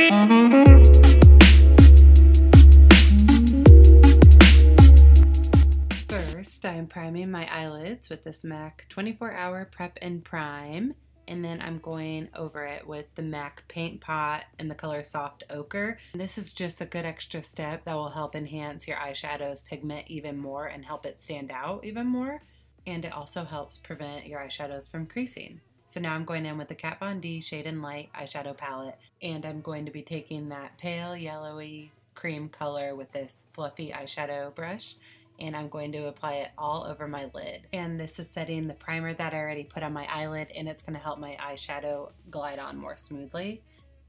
First, I'm priming my eyelids with this MAC 24-Hour Prep and Prime, and then I'm going over it with the MAC Paint Pot in the color Soft Ochre. This is just a good extra step that will help enhance your eyeshadow's pigment even more and help it stand out even more. And it also helps prevent your eyeshadows from creasing. So now I'm going in with the Kat Von D Shade and Light eyeshadow palette, and I'm going to be taking that pale yellowy cream color with this fluffy eyeshadow brush, and I'm going to apply it all over my lid. And this is setting the primer that I already put on my eyelid, and it's going to help my eyeshadow glide on more smoothly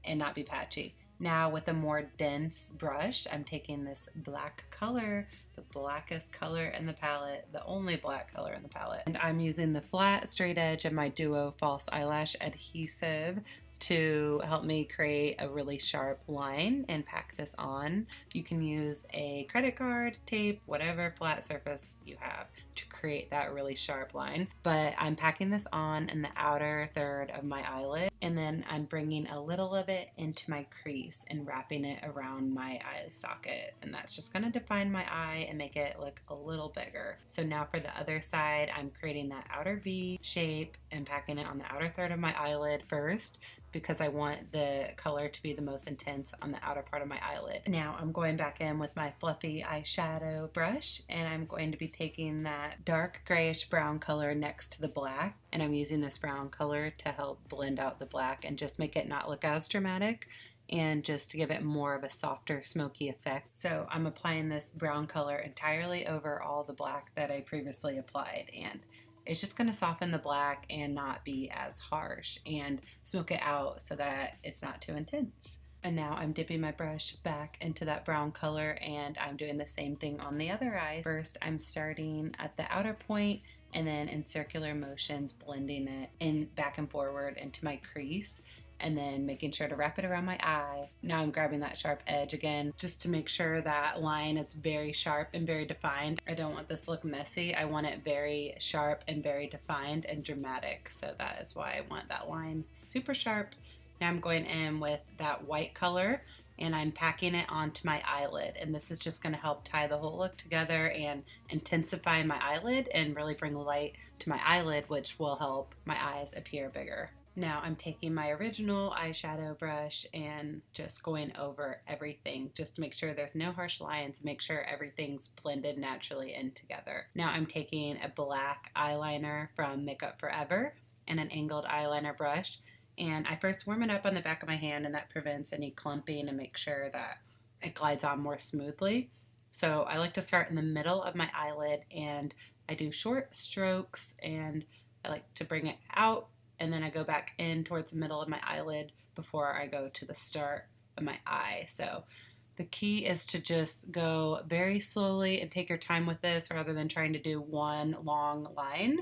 and not be patchy. Now with a more dense brush, I'm taking this black color, the blackest color in the palette, the only black color in the palette. And I'm using the flat straight edge of my Duo False Eyelash Adhesive to help me create a really sharp line and pack this on. You can use a credit card, tape, whatever flat surface you have to create that really sharp line. But I'm packing this on in the outer third of my eyelid, and then I'm bringing a little of it into my crease and wrapping it around my eye socket, and that's just going to define my eye and make it look a little bigger. So now for the other side, I'm creating that outer V shape and packing it on the outer third of my eyelid first, because I want the color to be the most intense on the outer part of my eyelid. Now I'm going back in with my fluffy eyeshadow brush, and I'm going to be taking that dark grayish brown color next to the black, and I'm using this brown color to help blend out the black and just make it not look as dramatic, and just to give it more of a softer smoky effect. So I'm applying this brown color entirely over all the black that I previously applied, and it's just going to soften the black and not be as harsh and smoke it out so that it's not too intense. And now I'm dipping my brush back into that brown color, and I'm doing the same thing on the other eye. First, I'm starting at the outer point and then in circular motions blending it in back and forward into my crease, and then making sure to wrap it around my eye. Now I'm grabbing that sharp edge again just to make sure that line is very sharp and very defined. I don't want this to look messy. I want it very sharp and very defined and dramatic. So that is why I want that line super sharp. Now I'm going in with that white color, and I'm packing it onto my eyelid, and this is just going to help tie the whole look together and intensify my eyelid and really bring light to my eyelid, which will help my eyes appear bigger. Now I'm taking my original eyeshadow brush and just going over everything just to make sure there's no harsh lines, make sure everything's blended naturally in together. Now I'm taking a black eyeliner from Makeup Forever and an angled eyeliner brush, and I first warm it up on the back of my hand, and that prevents any clumping and make sure that it glides on more smoothly. So I like to start in the middle of my eyelid, and I do short strokes, and I like to bring it out, and then I go back in towards the middle of my eyelid before I go to the start of my eye. So the key is to just go very slowly and take your time with this rather than trying to do one long line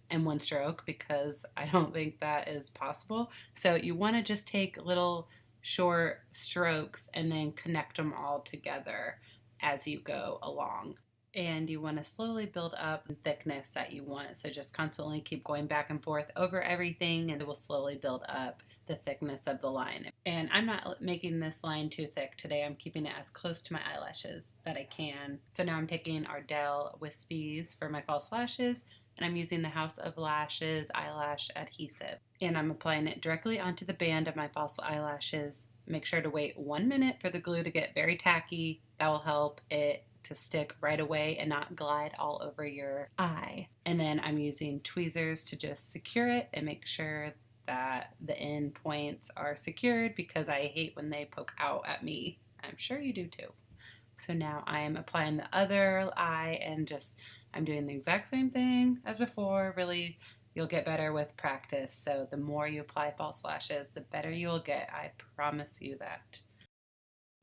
in one stroke, because I don't think that is possible. So you want to just take little short strokes and then connect them all together as you go along. And you want to slowly build up the thickness that you want. So just constantly keep going back and forth over everything, and it will slowly build up the thickness of the line. And I'm not making this line too thick today. I'm keeping it as close to my eyelashes that I can. So now I'm taking Ardell Wispies for my false lashes, and I'm using the House of Lashes eyelash adhesive. And I'm applying it directly onto the band of my false eyelashes. Make sure to wait 1 minute for the glue to get very tacky. That will help it to stick right away and not glide all over your eye. And then I'm using tweezers to just secure it and make sure that the end points are secured, because I hate when they poke out at me. I'm sure you do too. So now I'm applying the other eye, and just I'm doing the exact same thing as before. Really, you'll get better with practice. So the more you apply false lashes, the better you'll get. I promise you that.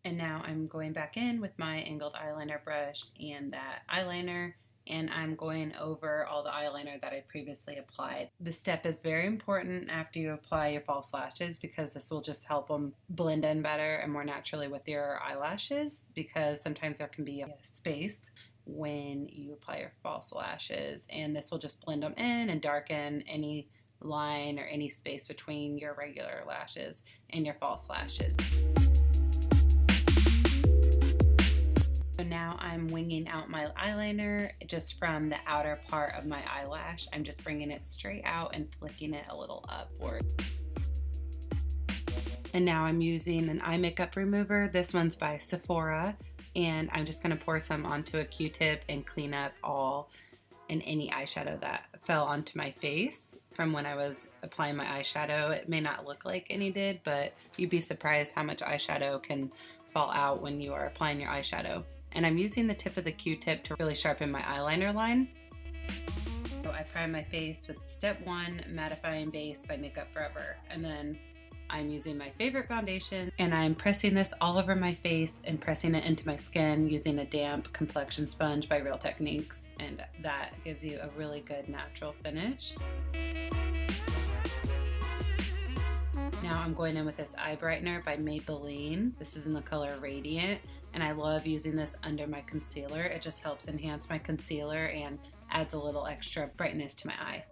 And now I'm going back in with my angled eyeliner brush and that eyeliner, and I'm going over all the eyeliner that I previously applied. This step is very important after you apply your false lashes, because this will just help them blend in better and more naturally with your eyelashes, because sometimes there can be a space when you apply your false lashes, and this will just blend them in and darken any line or any space between your regular lashes and your false lashes. So now I'm winging out my eyeliner just from the outer part of my eyelash. I'm just bringing it straight out and flicking it a little upward. And now I'm using an eye makeup remover. This one's by Sephora, and I'm just gonna pour some onto a Q-tip and clean up all and any eyeshadow that fell onto my face from when I was applying my eyeshadow. It may not look like any did, but you'd be surprised how much eyeshadow can fall out when you are applying your eyeshadow. And I'm using the tip of the Q-tip to really sharpen my eyeliner line. So I prime my face with Step 1 Mattifying Base by Makeup Forever. And then I'm using my favorite foundation, and I'm pressing this all over my face and pressing it into my skin using a damp complexion sponge by Real Techniques, and that gives you a really good natural finish. Now I'm going in with this eye brightener by Maybelline. This is in the color Radiant, and I love using this under my concealer. It just helps enhance my concealer and adds a little extra brightness to my eye.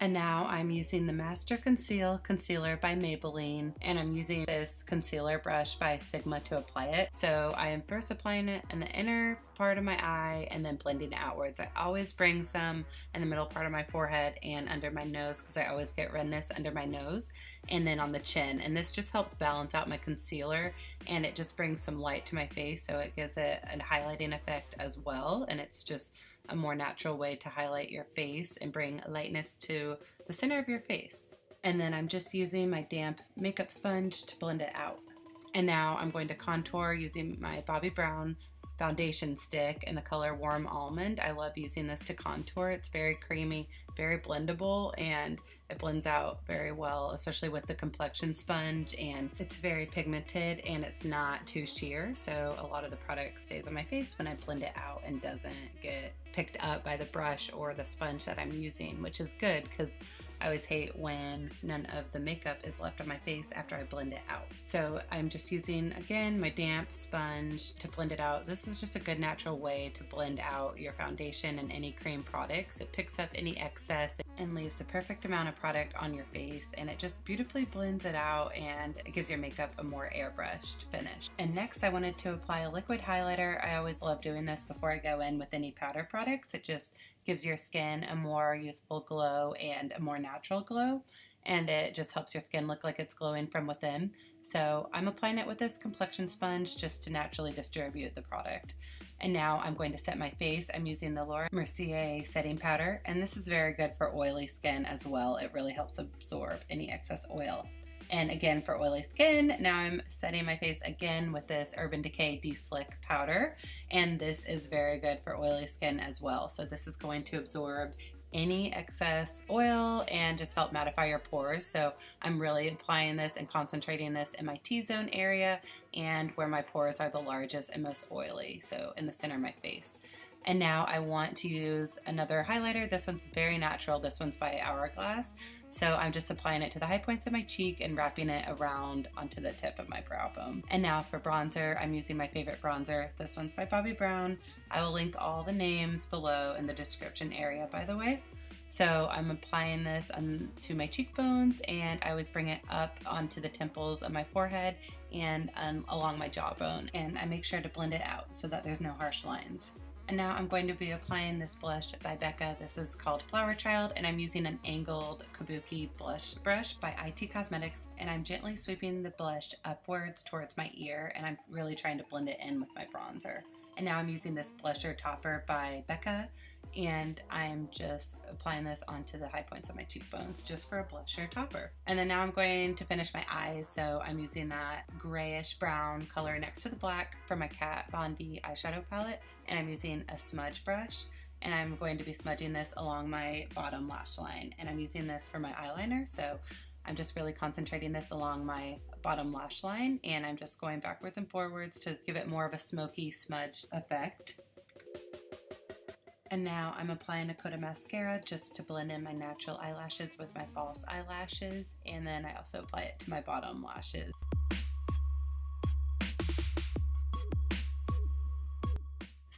And now I'm using the Master Conceal Concealer by Maybelline, and I'm using this concealer brush by Sigma to apply it. So I am first applying it in the inner part of my eye and then blending it outwards. I always bring some in the middle part of my forehead and under my nose because I always get redness under my nose, and then on the chin. And this just helps balance out my concealer, and it just brings some light to my face, so it gives it a highlighting effect as well. And it's just a more natural way to highlight your face and bring lightness to the center of your face. And then I'm just using my damp makeup sponge to blend it out. And now I'm going to contour using my Bobbi Brown foundation stick in the color Warm Almond. I love using this to contour. It's very creamy, very blendable, and it blends out very well, especially with the complexion sponge, and it's very pigmented and it's not too sheer, so a lot of the product stays on my face when I blend it out and doesn't get picked up by the brush or the sponge that I'm using, which is good because I always hate when none of the makeup is left on my face after I blend it out. So I'm just using, again, my damp sponge to blend it out. This is just a good natural way to blend out your foundation and any cream products. It picks up any excess and leaves the perfect amount of product on your face, and it just beautifully blends it out, and it gives your makeup a more airbrushed finish. And next I wanted to apply a liquid highlighter. I always love doing this before I go in with any powder products. It just gives your skin a more youthful glow and a more natural glow, and it just helps your skin look like it's glowing from within. So I'm applying it with this complexion sponge just to naturally distribute the product. And now I'm going to set my face. I'm using the L'Oreal Mercier setting powder, and this is very good for oily skin as well. It really helps absorb any excess oil. And again, for oily skin, now I'm setting my face again with this Urban Decay De-Slick powder, and this is very good for oily skin as well. So this is going to absorb any excess oil and just help mattify your pores. So I'm really applying this and concentrating this in my T-zone area and where my pores are the largest and most oily, so in the center of my face. And now I want to use another highlighter. This one's very natural. This one's by Hourglass. So I'm just applying it to the high points of my cheek and wrapping it around onto the tip of my brow bone. And now for bronzer, I'm using my favorite bronzer. This one's by Bobbi Brown. I will link all the names below in the description area, by the way. So I'm applying this onto my cheekbones, and I always bring it up onto the temples of my forehead and along my jawbone. And I make sure to blend it out so that there's no harsh lines. And now I'm going to be applying this blush by Becca. This is called Flowerchild, and I'm using an angled kabuki blush brush by IT Cosmetics, and I'm gently sweeping the blush upwards towards my ear, and I'm really trying to blend it in with my bronzer. And now I'm using this blusher topper by Becca, and I'm just applying this onto the high points of my cheekbones just for a blusher topper. And then now I'm going to finish my eyes, so I'm using that grayish brown color next to the black from my Kat Von D eyeshadow palette, and I'm using a smudge brush, and I'm going to be smudging this along my bottom lash line, and I'm using this for my eyeliner, so I'm just really concentrating this along my bottom lash line, and I'm just going backwards and forwards to give it more of a smoky smudge effect. And now I'm applying a coat of mascara just to blend in my natural eyelashes with my false eyelashes, and then I also apply it to my bottom lashes.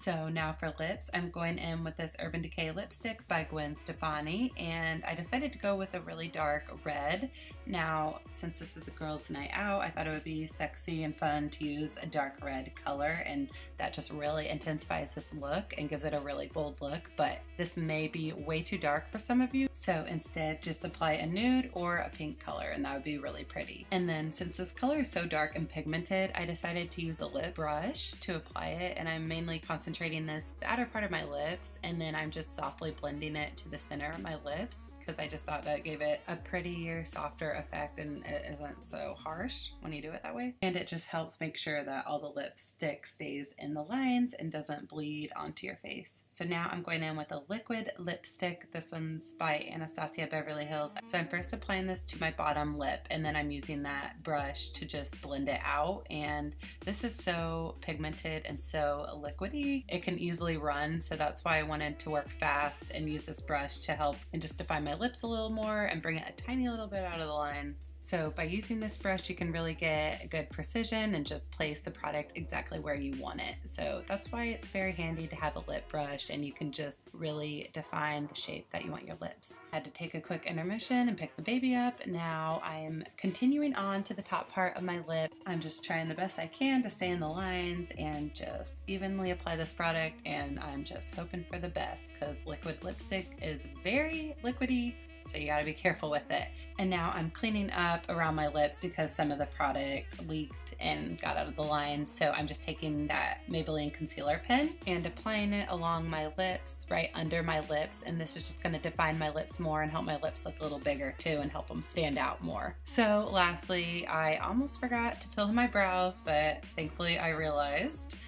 So now for lips, I'm going in with this Urban Decay lipstick by Gwen Stefani, and I decided to go with a really dark red. Now, since this is a girls' night out, I thought it would be sexy and fun to use a dark red color, and that just really intensifies this look and gives it a really bold look, but this may be way too dark for some of you, so instead just apply a nude or a pink color, and that would be really pretty. And then since this color is so dark and pigmented, I decided to use a lip brush to apply it, and I'm mainly concentrating this the outer part of my lips, and then I'm just softly blending it to the center of my lips because I just thought that gave it a prettier, softer effect, and it isn't so harsh when you do it that way. And it just helps make sure that all the lipstick stays in the lines and doesn't bleed onto your face. So now I'm going in with a liquid lipstick. This one's by Anastasia Beverly Hills. So I'm first applying this to my bottom lip, and then I'm using that brush to just blend it out. And this is so pigmented and so liquidy, it can easily run. So that's why I wanted to work fast and use this brush to help and just define my lips a little more and bring it a tiny little bit out of the lines. So by using this brush, you can really get good precision and just place the product exactly where you want it. So that's why it's very handy to have a lip brush, and you can just really define the shape that you want your lips. I had to take a quick intermission and pick the baby up. Now I'm continuing on to the top part of my lip. I'm just trying the best I can to stay in the lines and just evenly apply this product, and I'm just hoping for the best because liquid lipstick is very liquidy, so you gotta be careful with it. And now I'm cleaning up around my lips because some of the product leaked and got out of the line. So I'm just taking that Maybelline concealer pen and applying it along my lips, right under my lips. And this is just gonna define my lips more and help my lips look a little bigger too and help them stand out more. So lastly, I almost forgot to fill in my brows, but thankfully I realized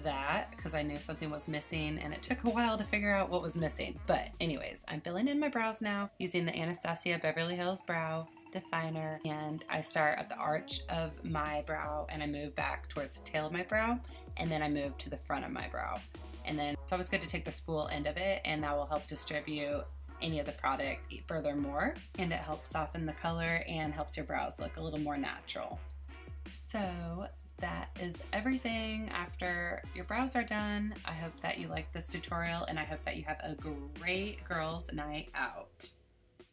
that because I knew something was missing, and it took a while to figure out what was missing. But anyways, I'm filling in my brows now using the Anastasia Beverly Hills Brow Definer, and I start at the arch of my brow and I move back towards the tail of my brow, and then I move to the front of my brow. And then it's always good to take the spool end of it, and that will help distribute any of the product furthermore, and it helps soften the color and helps your brows look a little more natural. So that is everything after your brows are done. I hope that you liked this tutorial, and I hope that you have a great girls' night out.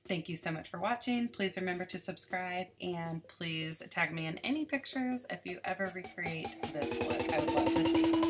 Thank you so much for watching. Please remember to subscribe, and please tag me in any pictures if you ever recreate this look. I would love to see.